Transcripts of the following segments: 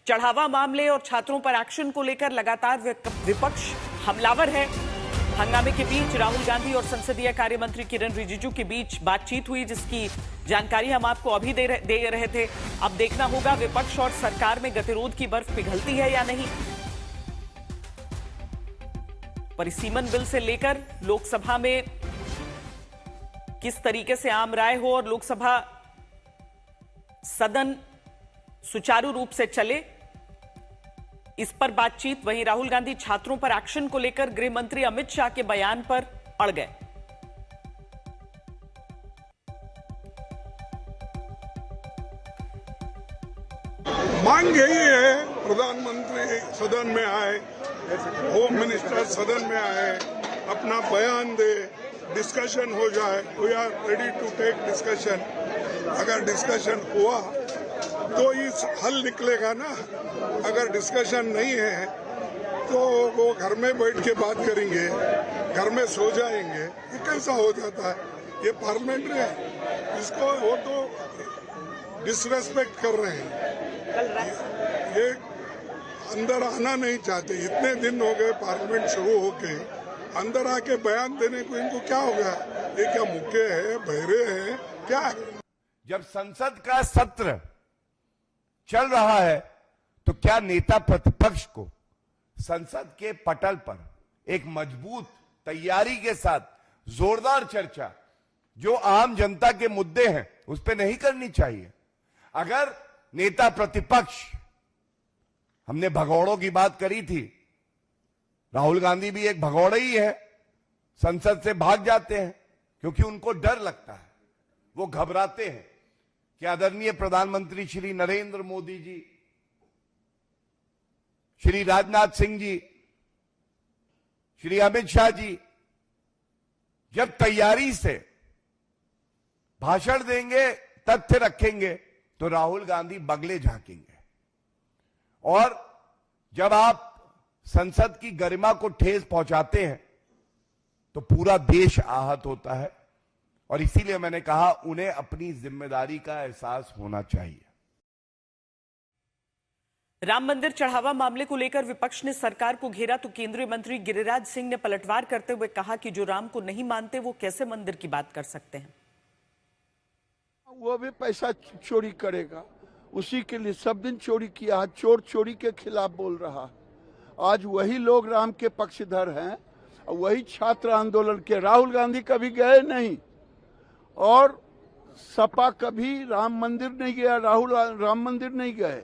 चढ़ावा मामले और छात्रों पर एक्शन को लेकर लगातार विपक्ष हमलावर है। हंगामे के बीच राहुल गांधी और संसदीय कार्य मंत्री किरण रिजिजू के बीच बातचीत हुई, जिसकी जानकारी हम आपको अभी दे रहे थे। अब देखना होगा विपक्ष और सरकार में गतिरोध की बर्फ पिघलती है या नहीं। परिसीमन बिल से लेकर लोकसभा में किस तरीके से आम राय हो और लोकसभा सदन सुचारू रूप से चले, इस पर बातचीत। वहीं राहुल गांधी छात्रों पर एक्शन को लेकर गृह मंत्री अमित शाह के बयान पर अड़ गए। मांग यही है, प्रधानमंत्री सदन में आए, होम मिनिस्टर सदन में आए, अपना बयान दे, डिस्कशन हो जाए। We are ready to take discussion. अगर डिस्कशन हुआ तो इस हल निकलेगा ना। अगर डिस्कशन नहीं है तो वो घर में बैठ के बात करेंगे, घर में सो जाएंगे। ये कैसा हो जाता है? ये पार्लियामेंट्री है, इसको वो तो डिसरेस्पेक्ट कर रहे हैं। ये अंदर आना नहीं चाहते। इतने दिन हो गए पार्लियामेंट शुरू होके, अंदर आके बयान देने को इनको क्या हो गया? ये क्या मुक्के हैं, बहरे हैं, क्या है? जब संसद का सत्र चल रहा है तो क्या नेता प्रतिपक्ष को संसद के पटल पर एक मजबूत तैयारी के साथ जोरदार चर्चा जो आम जनता के मुद्दे हैं उस पर नहीं करनी चाहिए? अगर नेता प्रतिपक्ष, हमने भगौड़ों की बात करी थी, राहुल गांधी भी एक भगौड़ा ही है, संसद से भाग जाते हैं क्योंकि उनको डर लगता है, वो घबराते हैं कि आदरणीय प्रधानमंत्री श्री नरेंद्र मोदी जी, श्री राजनाथ सिंह जी, श्री अमित शाह जी जब तैयारी से भाषण देंगे, तथ्य रखेंगे, तो राहुल गांधी बगले झांकेंगे। और जब आप संसद की गरिमा को ठेस पहुंचाते हैं तो पूरा देश आहत होता है। और इसीलिए मैंने कहा उन्हें अपनी जिम्मेदारी का एहसास होना चाहिए। राम मंदिर चढ़ावा मामले को लेकर विपक्ष ने सरकार को घेरा तो केंद्रीय मंत्री गिरिराज सिंह ने पलटवार करते हुए कहा कि जो राम को नहीं मानते वो कैसे मंदिर की बात कर सकते हैं। वो भी पैसा चोरी करेगा, उसी के लिए सब दिन चोरी किया। चोर चोरी के खिलाफ बोल रहा। आज वही लोग राम के पक्षधर हैं, वही छात्र आंदोलन के। राहुल गांधी कभी गए नहीं और सपा कभी राम मंदिर नहीं गया, राहुल राम मंदिर नहीं गए।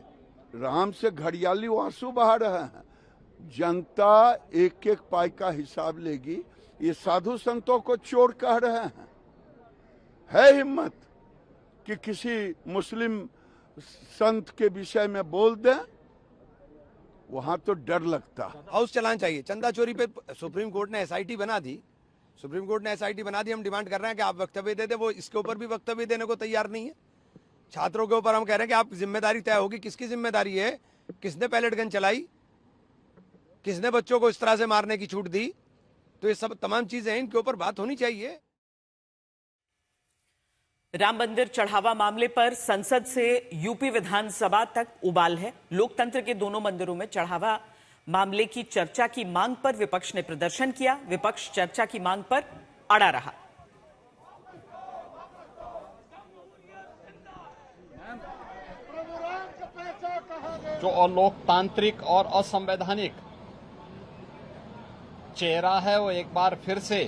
राम से घड़ियाली आंसू बहा रहे हैं। जनता एक एक पाई का हिसाब लेगी। ये साधु संतों को चोर कह रहे हैं। है हिम्मत कि किसी मुस्लिम संत के विषय में बोल दें? वहां तो डर लगता। हाउस चलाना चाहिए। चंदा चोरी पे सुप्रीम कोर्ट ने एसआईटी बना दी। सुप्रीम कोर्ट ने एसआईटी बना दी। हम डिमांड कर रहे हैं कि आप वक्तव्य दे दे। वो इसके ऊपर भी वक्तव्य देने को तैयार नहीं है। छात्रों के ऊपर हम कह रहे हैं कि आप जिम्मेदारी तय होगी। किसकी जिम्मेदारी है? किसने पैलेट गन चलाई? किसने बच्चों को इस तरह से मारने की छूट दी? तो ये सब तमाम चीजें हैं, इनके ऊपर बात होनी चाहिए। राम मंदिर चढ़ावा मामले पर संसद से यूपी विधानसभा तक उबाल है। लोकतंत्र के दोनों मंदिरों में चढ़ावा मामले की चर्चा की मांग पर विपक्ष ने प्रदर्शन किया। विपक्ष चर्चा की मांग पर अड़ा रहा। जो अलोकतांत्रिक और असंवैधानिक चेहरा है वो एक बार फिर से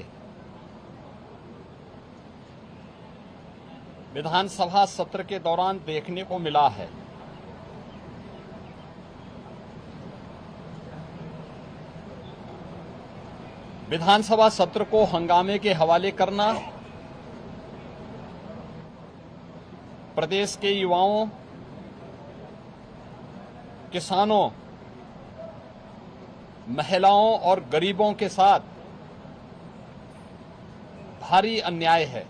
विधानसभा सत्र के दौरान देखने को मिला है। विधानसभा सत्र को हंगामे के हवाले करना, प्रदेश के युवाओं, किसानों, महिलाओं और गरीबों के साथ भारी अन्याय है।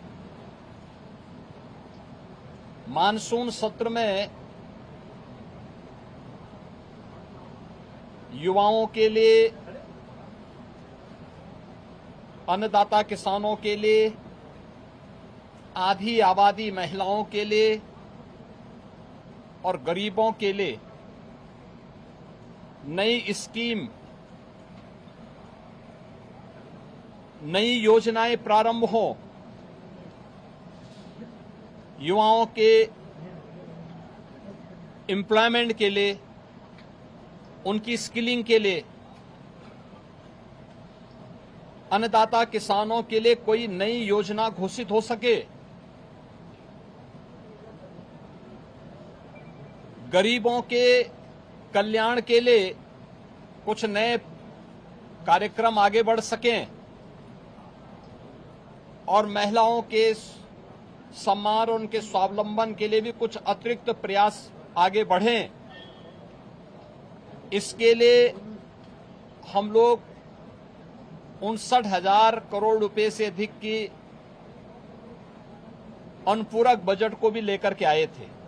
मानसून सत्र में युवाओं के लिए, अन्नदाता किसानों के लिए, आधी आबादी महिलाओं के लिए और गरीबों के लिए नई स्कीम, नई योजनाएं प्रारंभ हो, युवाओं के एम्प्लॉयमेंट के लिए, उनकी स्किलिंग के लिए, अन्नदाता किसानों के लिए कोई नई योजना घोषित हो सके, गरीबों के कल्याण के लिए कुछ नए कार्यक्रम आगे बढ़ सकें और महिलाओं के सम्मान और उनके स्वावलंबन के लिए भी कुछ अतिरिक्त प्रयास आगे बढ़ें। इसके लिए हम लोग 59,000 करोड़ रुपए से अधिक की अनुपूरक बजट को भी लेकर के आए थे।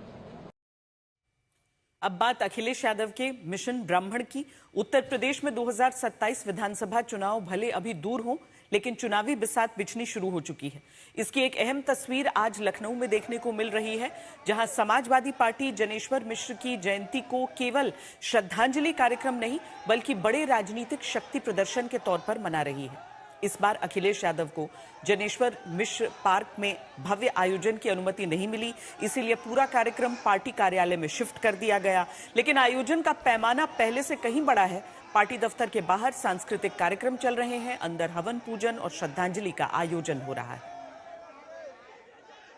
अब बात अखिलेश यादव के मिशन ब्राह्मण की। उत्तर प्रदेश में 2027 विधानसभा चुनाव भले अभी दूर हों, लेकिन चुनावी बिसात बिछनी शुरू हो चुकी है। इसकी एक अहम तस्वीर आज लखनऊ में देखने को मिल रही है, जहां समाजवादी पार्टी जनेश्वर मिश्र की जयंती को केवल श्रद्धांजलि कार्यक्रम नहीं, बल्कि बड़े राजनीतिक शक्ति प्रदर्शन के तौर पर मना रही है। इस बार अखिलेश यादव को जनेश्वर मिश्र पार्क में भव्य आयोजन की अनुमति नहीं मिली, इसीलिए पूरा कार्यक्रम पार्टी कार्यालय में शिफ्ट कर दिया गया। लेकिन आयोजन का पैमाना पहले से कहीं बड़ा है। पार्टी दफ्तर के बाहर सांस्कृतिक कार्यक्रम चल रहे हैं, अंदर हवन पूजन और श्रद्धांजलि का आयोजन हो रहा है।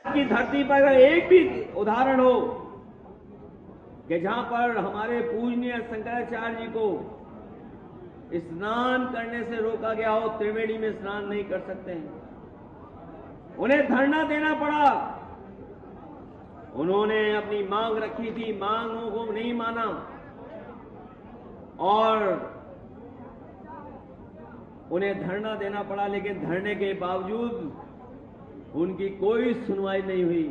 की धरती पर एक भी उदाहरण हो कि जहां पर हमारे पूजनीय शंकराचार्य जी को स्नान करने से रोका गया हो, त्रिवेणी में स्नान नहीं कर सकते हैं, उन्हें धरना देना पड़ा। उन्होंने अपनी मांग रखी थी, मांगों को नहीं माना और उन्हें धरना देना पड़ा। लेकिन धरने के बावजूद उनकी कोई सुनवाई नहीं हुई।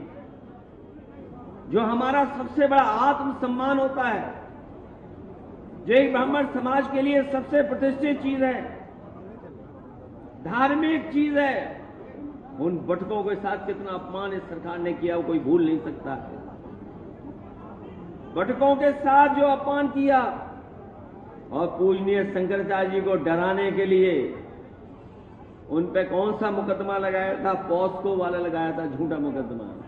जो हमारा सबसे बड़ा आत्मसम्मान होता है, जो एक ब्राह्मण समाज के लिए सबसे प्रतिष्ठित चीज है, धार्मिक चीज है, उन बटकों के साथ कितना अपमान इस सरकार ने किया वो कोई भूल नहीं सकता। बटकों के साथ जो अपमान किया और पूजनीय शंकराचार्य जी को डराने के लिए उन पे कौन सा मुकदमा लगाया था? पॉस्को वाला लगाया था, झूठा मुकदमा।